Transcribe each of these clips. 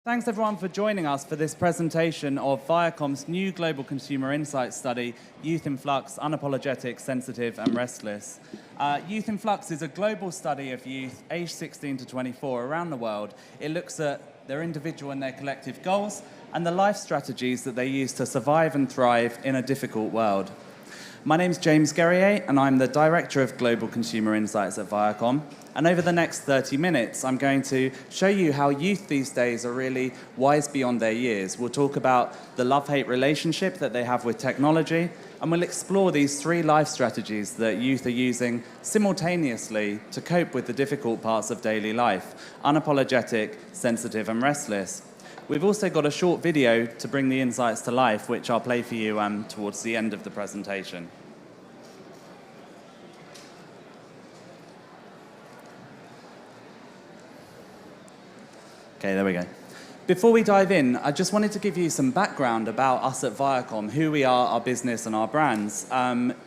Thanks everyone for joining us for this presentation of Viacom's new Global Consumer Insights study, Youth in Flux, Unapologetic, Sensitive and Restless. Youth in Flux is a global study of youth aged 16 to 24 around the world. It looks at their individual and their collective goals and the life strategies that they use to survive and thrive in a difficult world. My name's James Guerrier and I'm the Director of Global Consumer Insights at Viacom. And over the next 30 minutes, I'm going to show you how youth these days are really wise beyond their years. We'll talk about the love-hate relationship that they have with technology, and we'll explore these 3 life strategies that youth are using simultaneously to cope with the difficult parts of daily life: unapologetic, sensitive, and restless. We've also got a short video to bring the insights to life, which I'll play for you towards the end of the presentation. Okay, there we go. Before we dive in, I just wanted to give you some background about us at Viacom, who we are, our business and our brands,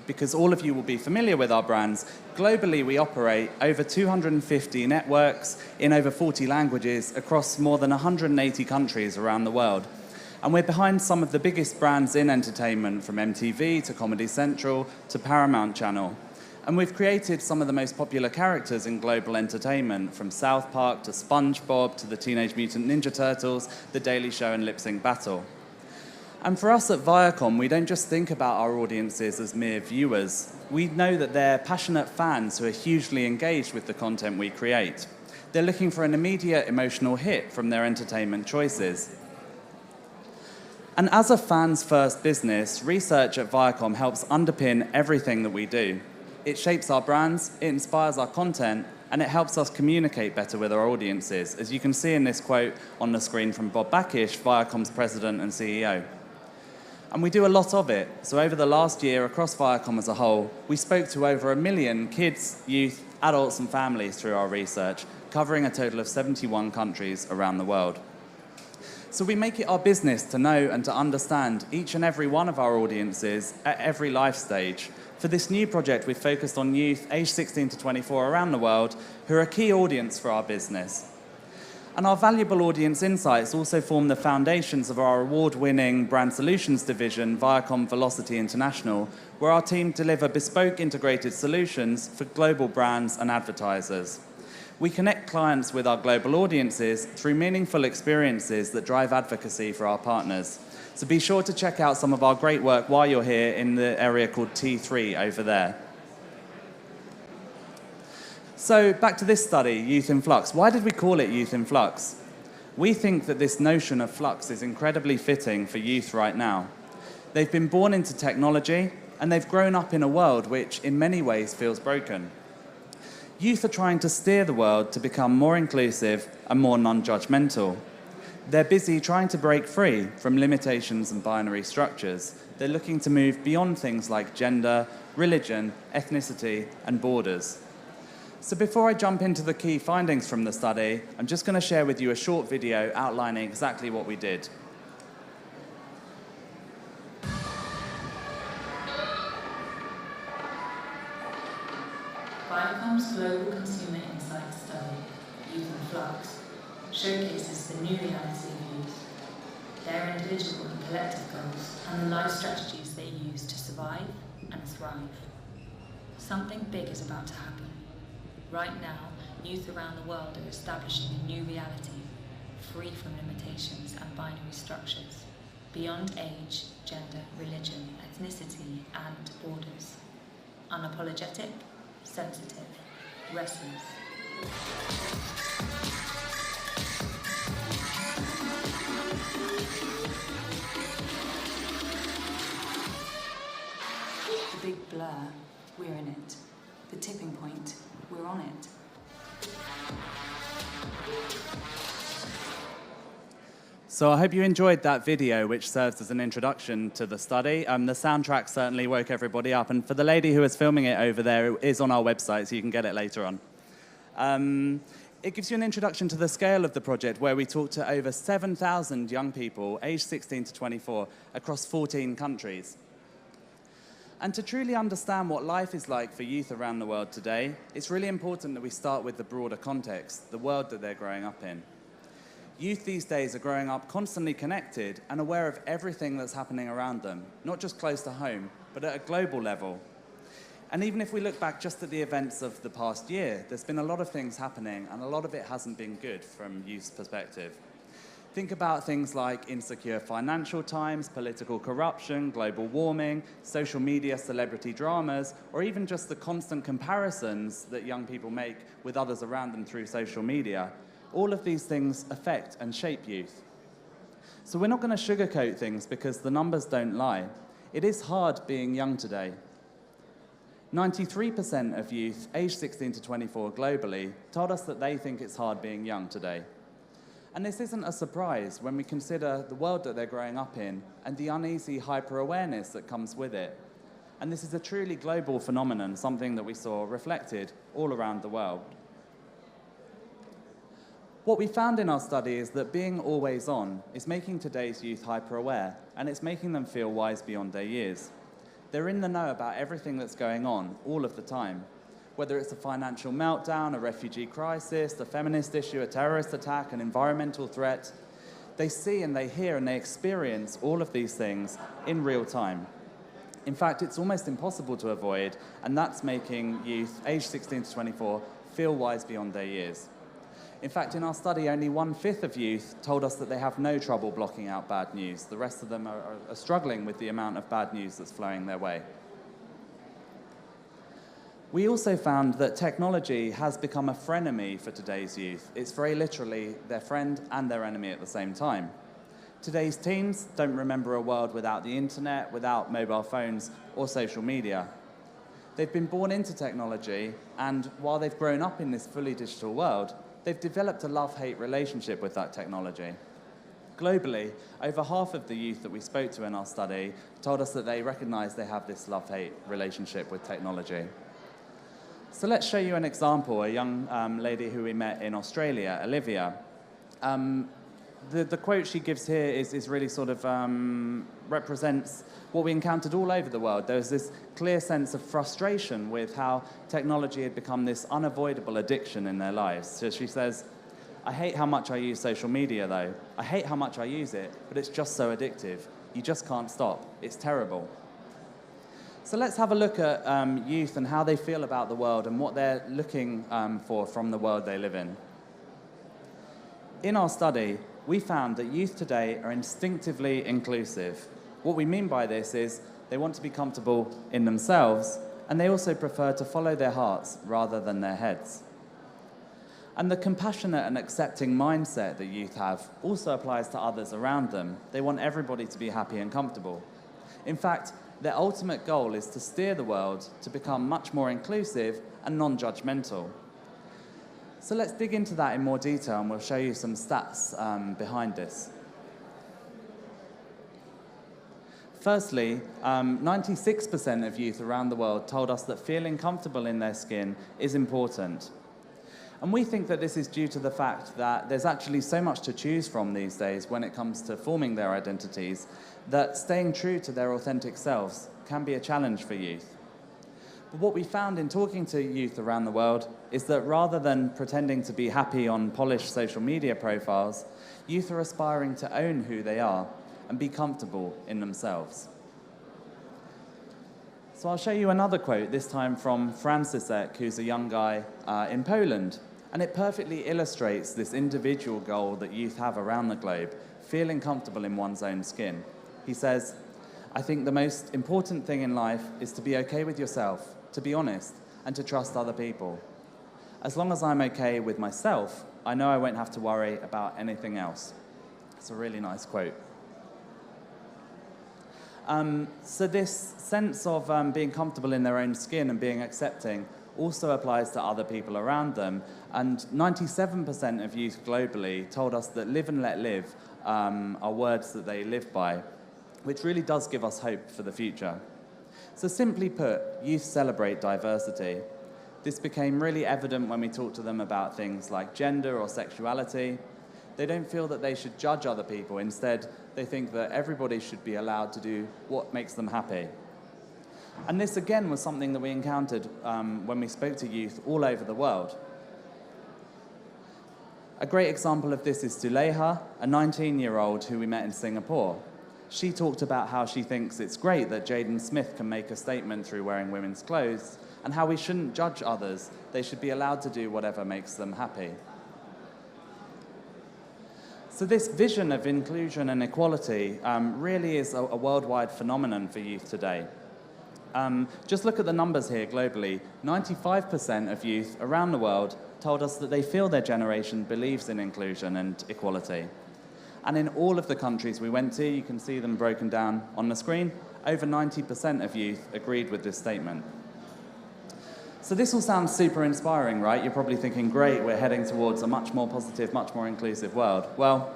because all of you will be familiar with our brands. Globally, we operate over 250 networks in over 40 languages across more than 180 countries around the world. And we're behind some of the biggest brands in entertainment, from MTV to Comedy Central to Paramount Channel. And we've created some of the most popular characters in global entertainment, from South Park to SpongeBob to the Teenage Mutant Ninja Turtles, The Daily Show and Lip Sync Battle. And for us at Viacom, we don't just think about our audiences as mere viewers. We know that they're passionate fans who are hugely engaged with the content we create. They're looking for an immediate emotional hit from their entertainment choices. And as a fans first business, research at Viacom helps underpin everything that we do. It shapes our brands, it inspires our content, and it helps us communicate better with our audiences, as you can see in this quote on the screen from Bob Bakish, Viacom's president and CEO. And we do a lot of it. So over the last year, across Viacom as a whole, we spoke to over 1 million kids, youth, adults and families through our research, covering a total of 71 countries around the world. So we make it our business to know and to understand each and every one of our audiences at every life stage. For this new project, we've focused on youth aged 16 to 24 around the world who are a key audience for our business. And our valuable audience insights also form the foundations of our award-winning brand solutions division, Viacom Velocity International, where our team deliver bespoke integrated solutions for global brands and advertisers. We connect clients with our global audiences through meaningful experiences that drive advocacy for our partners. So be sure to check out some of our great work while you're here in the area called T3 over there. So back to this study, Youth in Flux. Why did we call it Youth in Flux? We think that this notion of flux is incredibly fitting for youth right now. They've been born into technology and they've grown up in a world which in many ways feels broken. Youth are trying to steer the world to become more inclusive and more non-judgmental. They're busy trying to break free from limitations and binary structures. They're looking to move beyond things like gender, religion, ethnicity, and borders. So before I jump into the key findings from the study, I'm just going to share with you a short video outlining exactly what we did. Viacom's Global Consumer Insights study, Youth in Flux, showcases the new reality of youth, their individual and collective goals, and the life strategies they use to survive and thrive. Something big is about to happen. Right now, youth around the world are establishing a new reality, free from limitations and binary structures, beyond age, gender, religion, ethnicity, and borders. Unapologetic, sensitive, restless. The big blur, we're in it. The tipping point, we're on it. So I hope you enjoyed that video, which serves as an introduction to the study. The soundtrack certainly woke everybody up. And for the lady who was filming it over there, it is on our website, so you can get it later on. It gives you an introduction to the scale of the project, where we talked to over 7,000 young people, aged 16 to 24, across 14 countries. And to truly understand what life is like for youth around the world today, it's really important that we start with the broader context, the world that they're growing up in. Youth these days are growing up constantly connected and aware of everything that's happening around them, not just close to home, but at a global level. And even if we look back just at the events of the past year, there's been a lot of things happening, and a lot of it hasn't been good from youth's perspective. Think about things like insecure financial times, political corruption, global warming, social media celebrity dramas, or even just the constant comparisons that young people make with others around them through social media. All of these things affect and shape youth. So we're not going to sugarcoat things because the numbers don't lie. It is hard being young today. 93% of youth aged 16 to 24 globally told us that they think it's hard being young today. And this isn't a surprise when we consider the world that they're growing up in and the uneasy hyper-awareness that comes with it. And this is a truly global phenomenon, something that we saw reflected all around the world. What we found in our study is that being always on is making today's youth hyper-aware, and it's making them feel wise beyond their years. They're in the know about everything that's going on all of the time. Whether it's a financial meltdown, a refugee crisis, a feminist issue, a terrorist attack, an environmental threat, they see and they hear and they experience all of these things in real time. In fact, it's almost impossible to avoid, and that's making youth aged 16 to 24 feel wise beyond their years. In fact, in our study, only 1/5 of youth told us that they have no trouble blocking out bad news. The rest of them are struggling with the amount of bad news that's flowing their way. We also found that technology has become a frenemy for today's youth. It's very literally their friend and their enemy at the same time. Today's teens don't remember a world without the internet, without mobile phones or social media. They've been born into technology, and while they've grown up in this fully digital world, they've developed a love-hate relationship with that technology. Globally, over half of the youth that we spoke to in our study told us that they recognize they have this love-hate relationship with technology. So let's show you an example, a young lady who we met in Australia, Olivia. The quote she gives here is really sort of represents what we encountered all over the world. There was this clear sense of frustration with how technology had become this unavoidable addiction in their lives. So she says, "I hate how much I use social media, though. I hate how much I use it, but it's just so addictive. You just can't stop. It's terrible." So let's have a look at youth and how they feel about the world and what they're looking for from the world they live in. In our study, we found that youth today are instinctively inclusive. What we mean by this is they want to be comfortable in themselves, and they also prefer to follow their hearts rather than their heads. And the compassionate and accepting mindset that youth have also applies to others around them. They want everybody to be happy and comfortable. In fact, their ultimate goal is to steer the world to become much more inclusive and non-judgmental. So let's dig into that in more detail, and we'll show you some stats behind this. Firstly, 96% of youth around the world told us that feeling comfortable in their skin is important. And we think that this is due to the fact that there's actually so much to choose from these days when it comes to forming their identities, that staying true to their authentic selves can be a challenge for youth. But what we found in talking to youth around the world is that rather than pretending to be happy on polished social media profiles, youth are aspiring to own who they are and be comfortable in themselves. So I'll show you another quote, this time from Franciszek, who's a young guy in Poland. And it perfectly illustrates this individual goal that youth have around the globe, feeling comfortable in one's own skin. He says, "I think the most important thing in life is to be okay with yourself, to be honest, and to trust other people. As long as I'm okay with myself, I know I won't have to worry about anything else." It's a really nice quote. So this sense of being comfortable in their own skin and being accepting also applies to other people around them. And 97% of youth globally told us that live and let live are words that they live by, which really does give us hope for the future. So simply put, youth celebrate diversity. This became really evident when we talked to them about things like gender or sexuality. They don't feel that they should judge other people. Instead, they think that everybody should be allowed to do what makes them happy. And this, again, was something that we encountered when we spoke to youth all over the world. A great example of this is Zuleha, a 19-year-old who we met in Singapore. She talked about how she thinks it's great that Jaden Smith can make a statement through wearing women's clothes, and how we shouldn't judge others. They should be allowed to do whatever makes them happy. So this vision of inclusion and equality really is a worldwide phenomenon for youth today. Just look at the numbers here globally. 95% of youth around the world told us that they feel their generation believes in inclusion and equality. And in all of the countries we went to, you can see them broken down on the screen, over 90% of youth agreed with this statement. So this all sounds super inspiring, right? You're probably thinking, great, we're heading towards a much more positive, much more inclusive world. Well,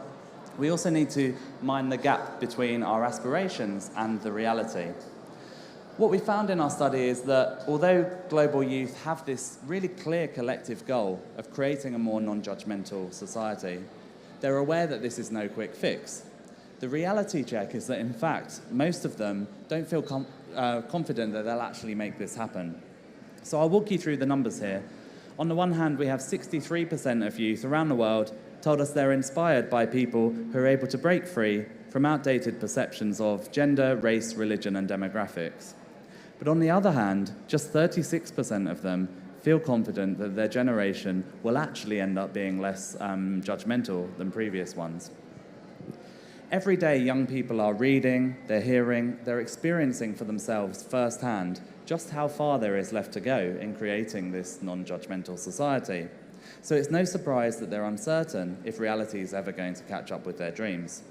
we also need to mind the gap between our aspirations and the reality. What we found in our study is that although global youth have this really clear collective goal of creating a more non-judgmental society, they're aware that this is no quick fix. The reality check is that, in fact, most of them don't feel confident that they'll actually make this happen. So I'll walk you through the numbers here. On the one hand, we have 63% of youth around the world told us they're inspired by people who are able to break free from outdated perceptions of gender, race, religion, and demographics. But on the other hand, just 36% of them feel confident that their generation will actually end up being less judgmental than previous ones. Every day, young people are reading, they're hearing, they're experiencing for themselves firsthand just how far there is left to go in creating this non-judgmental society. So it's no surprise that they're uncertain if reality is ever going to catch up with their dreams.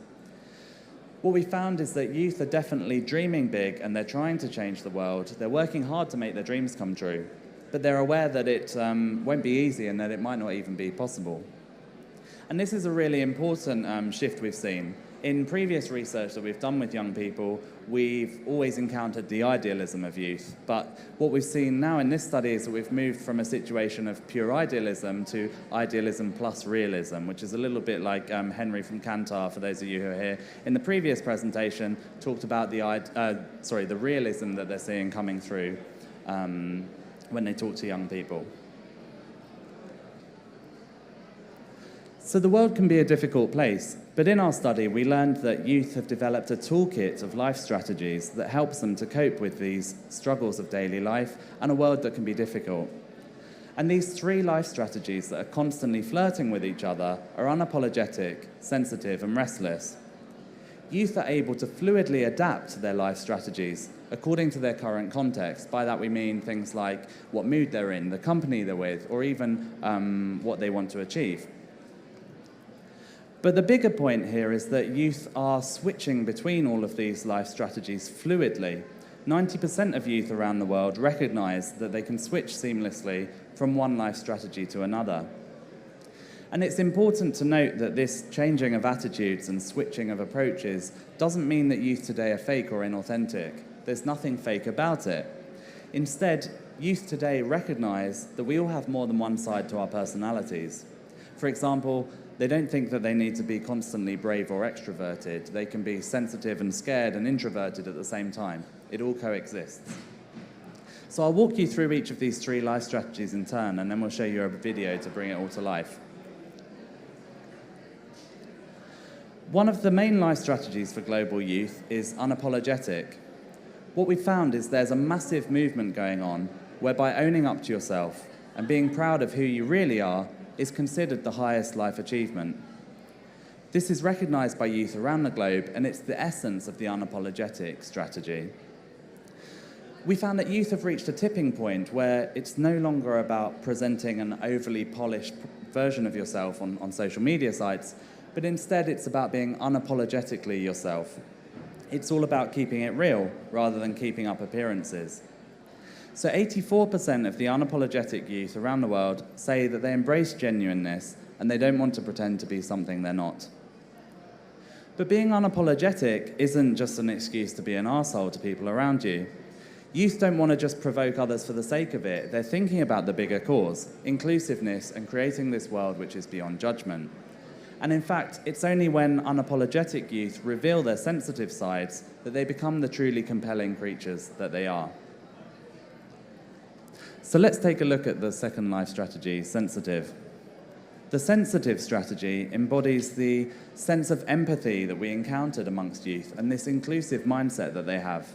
What we found is that youth are definitely dreaming big and they're trying to change the world. They're working hard to make their dreams come true, but they're aware that it won't be easy and that it might not even be possible. And this is a really important shift we've seen. In previous research that we've done with young people, we've always encountered the idealism of youth. But what we've seen now in this study is that we've moved from a situation of pure idealism to idealism plus realism, which is a little bit like Henry from Cantor, for those of you who are here. In the previous presentation, talked about the realism that they're seeing coming through when they talk to young people. So the world can be a difficult place, but in our study we learned that youth have developed a toolkit of life strategies that helps them to cope with these struggles of daily life and a world that can be difficult. And these three life strategies that are constantly flirting with each other are unapologetic, sensitive, and restless. Youth are able to fluidly adapt their life strategies according to their current context. By that we mean things like what mood they're in, the company they're with, or even what they want to achieve. But the bigger point here is that youth are switching between all of these life strategies fluidly. 90% of youth around the world recognize that they can switch seamlessly from one life strategy to another. And it's important to note that this changing of attitudes and switching of approaches doesn't mean that youth today are fake or inauthentic. There's nothing fake about it. Instead, youth today recognize that we all have more than one side to our personalities. For example, they don't think that they need to be constantly brave or extroverted. They can be sensitive and scared and introverted at the same time. It all coexists. So I'll walk you through each of these three life strategies in turn, and then we'll show you a video to bring it all to life. One of the main life strategies for global youth is unapologetic. What we found is there's a massive movement going on whereby owning up to yourself and being proud of who you really are is considered the highest life achievement. This is recognized by youth around the globe, and it's the essence of the unapologetic strategy. We found that youth have reached a tipping point where it's no longer about presenting an overly polished version of yourself on social media sites, but instead it's about being unapologetically yourself. It's all about keeping it real rather than keeping up appearances. So 84% of the unapologetic youth around the world say that they embrace genuineness and they don't want to pretend to be something they're not. But being unapologetic isn't just an excuse to be an arsehole to people around you. Youth don't want to just provoke others for the sake of it. They're thinking about the bigger cause, inclusiveness and creating this world which is beyond judgment. And in fact, it's only when unapologetic youth reveal their sensitive sides that they become the truly compelling creatures that they are. So let's take a look at the second life strategy, sensitive. The sensitive strategy embodies the sense of empathy that we encountered amongst youth and this inclusive mindset that they have.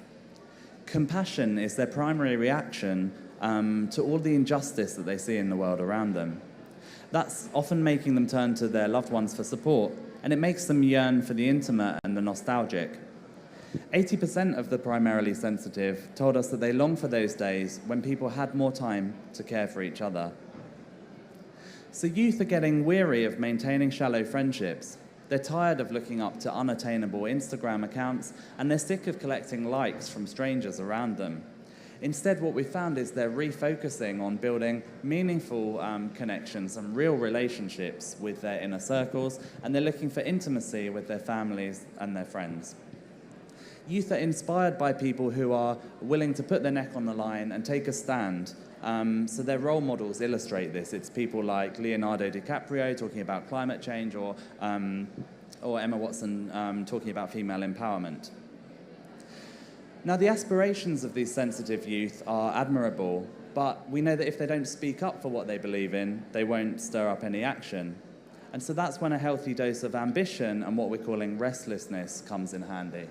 Compassion is their primary reaction to all the injustice that they see in the world around them. That's often making them turn to their loved ones for support, and it makes them yearn for the intimate and the nostalgic. 80% of the primarily sensitive told us that they long for those days when people had more time to care for each other. So youth are getting weary of maintaining shallow friendships. They're tired of looking up to unattainable Instagram accounts, and they're sick of collecting likes from strangers around them. Instead, what we found is they're refocusing on building meaningful connections and real relationships with their inner circles, and they're looking for intimacy with their families and their friends. Youth are inspired by people who are willing to put their neck on the line and take a stand. So their role models illustrate this. It's people like Leonardo Dicaprio talking about climate change, or Emma Watson talking about female empowerment. Now, the aspirations of these sensitive youth are admirable, but we know that if they don't speak up for what they believe in, they won't stir up any action. And so that's when a healthy dose of ambition and what we're calling restlessness comes in handy.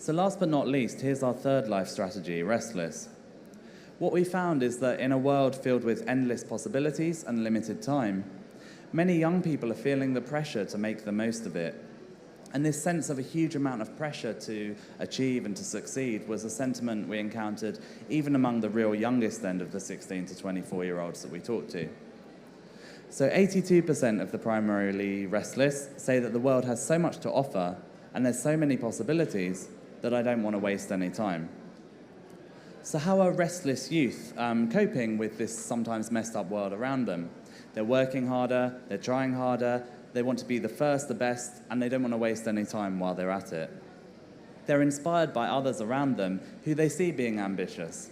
So last but not least, here's our third life strategy, Restless. What we found is that in a world filled with endless possibilities and limited time, many young people are feeling the pressure to make the most of it. And this sense of a huge amount of pressure to achieve and to succeed was a sentiment we encountered even among the real youngest end of the 16 to 24-year-olds that we talked to. So 82% of the primarily restless say that the world has so much to offer and there's so many possibilities that I don't want to waste any time. So how are restless youth coping with this sometimes messed up world around them? They're working harder, they're trying harder, they want to be the first, the best, and they don't want to waste any time while they're at it. They're inspired by others around them who they see being ambitious.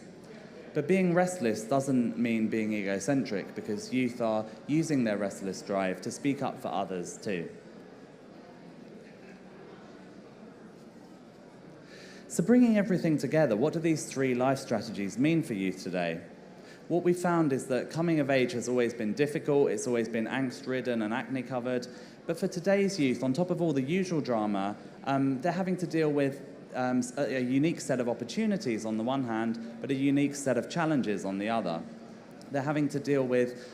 But being restless doesn't mean being egocentric, because youth are using their restless drive to speak up for others too. So bringing everything together, what do these three life strategies mean for youth today? What we found is that coming of age has always been difficult, it's always been angst-ridden and acne-covered, but for today's youth, on top of all the usual drama, they're having to deal with a unique set of opportunities on the one hand, but a unique set of challenges on the other. They're having to deal with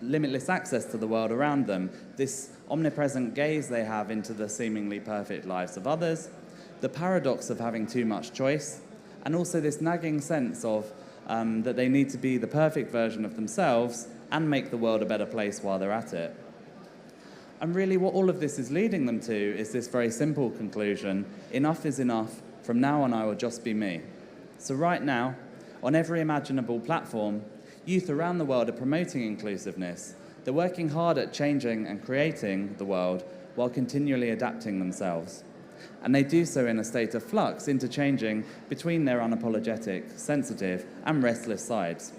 limitless access to the world around them, this omnipresent gaze they have into the seemingly perfect lives of others, the paradox of having too much choice, and also this nagging sense of that they need to be the perfect version of themselves and make the world a better place while they're at it. And really what all of this is leading them to is this very simple conclusion: enough is enough, from now on I will just be me. So right now, on every imaginable platform, youth around the world are promoting inclusiveness. They're working hard at changing and creating the world while continually adapting themselves. And they do so in a state of flux, interchanging between their unapologetic, sensitive, and restless sides.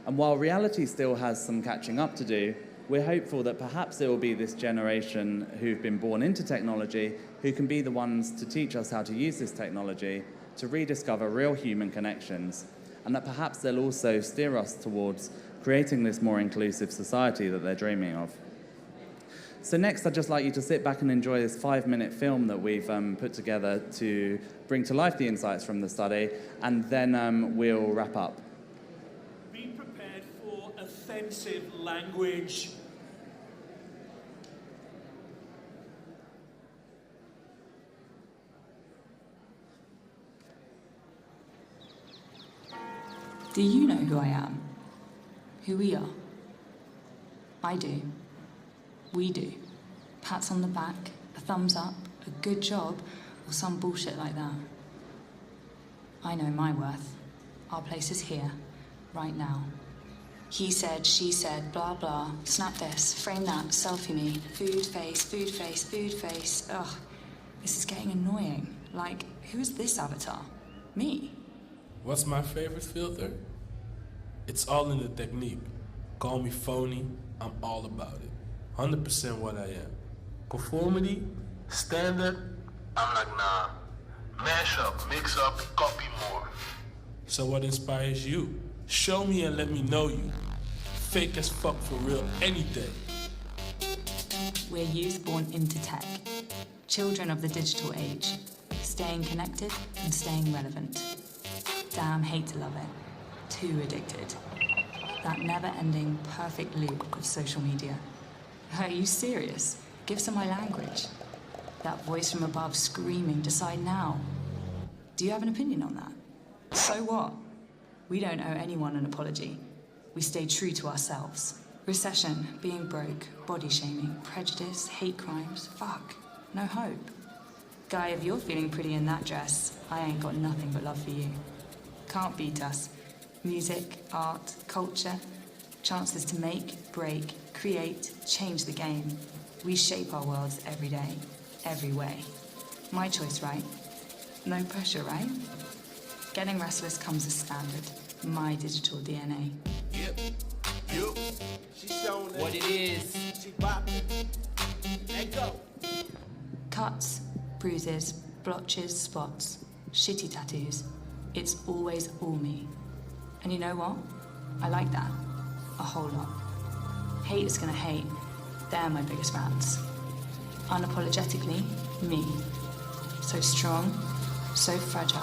And while reality still has some catching up to do, we're hopeful that perhaps it will be this generation who've been born into technology who can be the ones to teach us how to use this technology to rediscover real human connections, and that perhaps they'll also steer us towards creating this more inclusive society that they're dreaming of. So next, I'd just like you to sit back and enjoy this 5-minute film that we've put together to bring to life the insights from the study, and then we'll wrap up. Be prepared for offensive language. Do you know who I am? Who we are? I do. We do. Pats on the back, a thumbs up, a good job, or some bullshit like that. I know my worth. Our place is here, right now. He said, she said, blah blah, snap this, frame that, selfie me, food face, food face, food face. Ugh, this is getting annoying. Like, who is this avatar? Me? What's my favorite filter? It's all in the technique. Call me phony, I'm all about it. 100% what I am. Conformity, standard, I'm like, nah. Mash up, mix up, copy more. So what inspires you? Show me and let me know you. fake as fuck for real any day. We're youth born into tech, children of the digital age, staying connected and staying relevant. Damn, hate to love it. Too addicted. That never-ending, perfect loop of social media. Are you serious? Give some my language. That voice from above screaming, decide now. Do you have an opinion on that? So what? We don't owe anyone an apology. We stay true to ourselves. Recession, being broke, body shaming, prejudice, hate crimes. Fuck. No hope. Guy, if you're feeling pretty in that dress, I ain't got nothing but love for you. Can't beat us. Music, art, culture, chances to make, break, create, change the game. We shape our worlds every day, every way. My choice, right? No pressure, right? Getting restless comes as standard. My digital DNA. Yep. She's showing What it is. She bopping. Let go. Cuts, bruises, blotches, spots, shitty tattoos. It's always all me. And you know what? I like that. A whole lot. Hate is gonna hate. They're my biggest fans. Unapologetically, me. So strong, so fragile,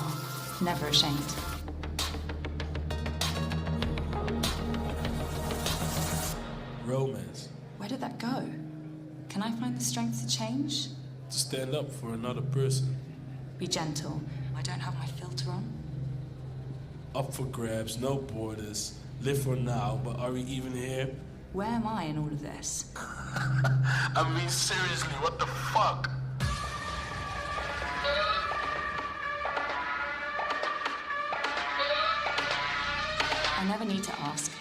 never ashamed. Romance. Where did that go? Can I find the strength to change? To stand up for another person. Be gentle. I don't have my filter on. Up for grabs, no borders. Live for now, but are we even here? Where am I in all of this? I mean, seriously, what the fuck? I never need to ask.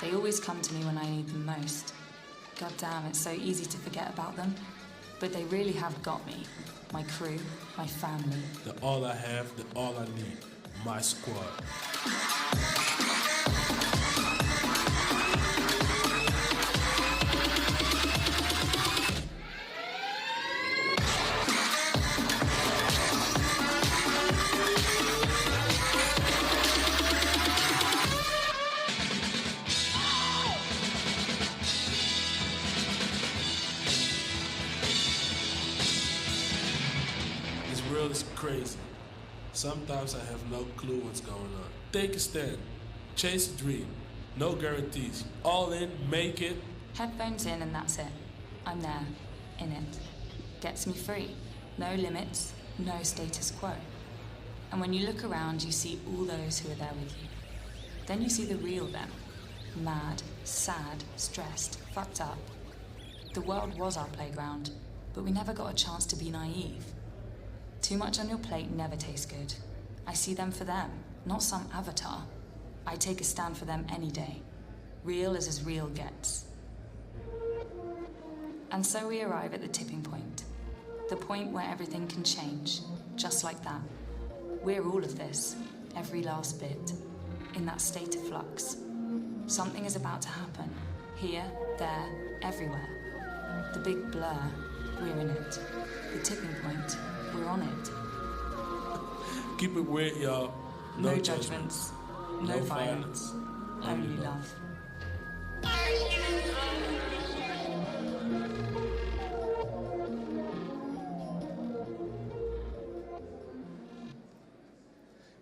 They always come to me when I need them most. God damn, it's so easy to forget about them. But they really have got me. My crew, my family. The all I have, the all I need. My squad. This world is crazy. Sometimes I have no clue what's going on. Take a stand. Chase a dream. No guarantees. All in, make it. Headphones in and that's it. I'm there, in it. Gets me free. No limits, no status quo. And when you look around, you see all those who are there with you. Then you see the real them. Mad, sad, stressed, fucked up. The world was our playground, but we never got a chance to be naive. Too much on your plate never tastes good. I see them for them, not some avatar. I take a stand for them any day. Real as real gets. And so we arrive at the tipping point. The point where everything can change, just like that. We're all of this, every last bit, in that state of flux. Something is about to happen, here, there, everywhere. The big blur, we're in it. The tipping point, we're on it. Keep it weird, y'all. No judgments, no violence, only love.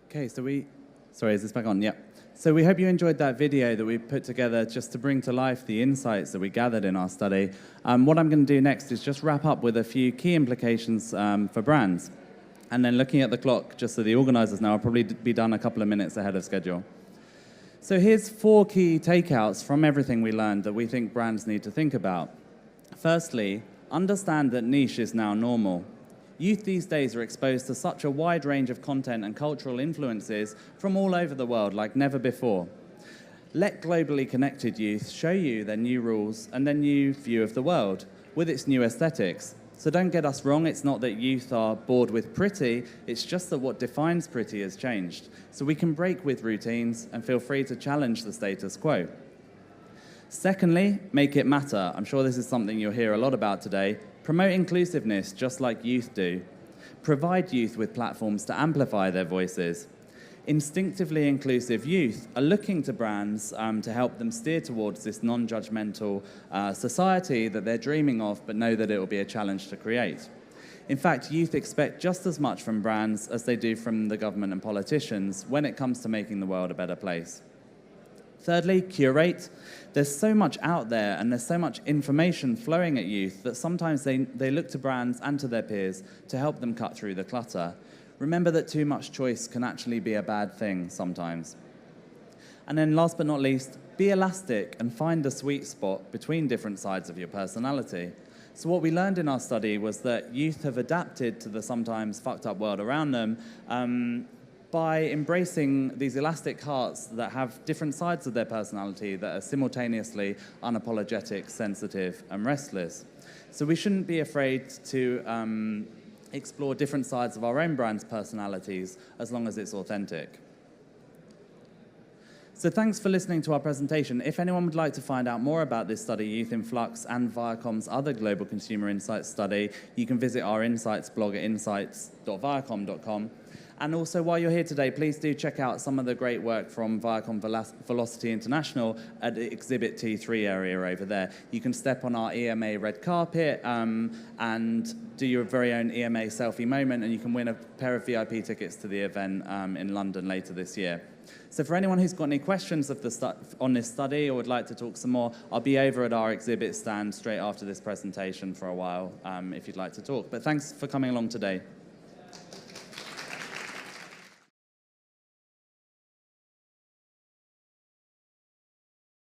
Okay, sorry, is this back on? Yep. So we hope you enjoyed that video that we put together just to bring to life the insights that we gathered in our study. What I'm going to do next is just wrap up with a few key implications for brands. And then looking at the clock, just so the organizers know, I'll probably be done a couple of minutes ahead of schedule. So here's 4 key takeouts from everything we learned that we think brands need to think about. Firstly, understand that niche is now normal. Youth these days are exposed to such a wide range of content and cultural influences from all over the world like never before. Let globally connected youth show you their new rules and their new view of the world with its new aesthetics. So don't get us wrong, it's not that youth are bored with pretty, it's just that what defines pretty has changed. So we can break with routines and feel free to challenge the status quo. Secondly, make it matter. I'm sure this is something you'll hear a lot about today. Promote inclusiveness just like youth do. Provide youth with platforms to amplify their voices. Instinctively inclusive youth are looking to brands to help them steer towards this non-judgmental society that they're dreaming of, but know that it will be a challenge to create. In fact, youth expect just as much from brands as they do from the government and politicians when it comes to making the world a better place. Thirdly, curate. There's so much out there and there's so much information flowing at youth that sometimes they look to brands and to their peers to help them cut through the clutter. Remember that too much choice can actually be a bad thing sometimes. And then last but not least, be elastic and find the sweet spot between different sides of your personality. So what we learned in our study was that youth have adapted to the sometimes fucked up world around them by embracing these elastic hearts that have different sides of their personality that are simultaneously unapologetic, sensitive, and restless. So we shouldn't be afraid to explore different sides of our own brand's personalities as long as it's authentic. So thanks for listening to our presentation. If anyone would like to find out more about this study, Youth in Flux, and Viacom's other global consumer insights study, you can visit our insights blog at insights.viacom.com. And also, while you're here today, please do check out some of the great work from Viacom Velocity International at the Exhibit T3 area over there. You can step on our EMA red carpet and do your very own EMA selfie moment, and you can win a pair of VIP tickets to the event in London later this year. So for anyone who's got any questions on this study or would like to talk some more, I'll be over at our exhibit stand straight after this presentation for a while if you'd like to talk. But thanks for coming along today.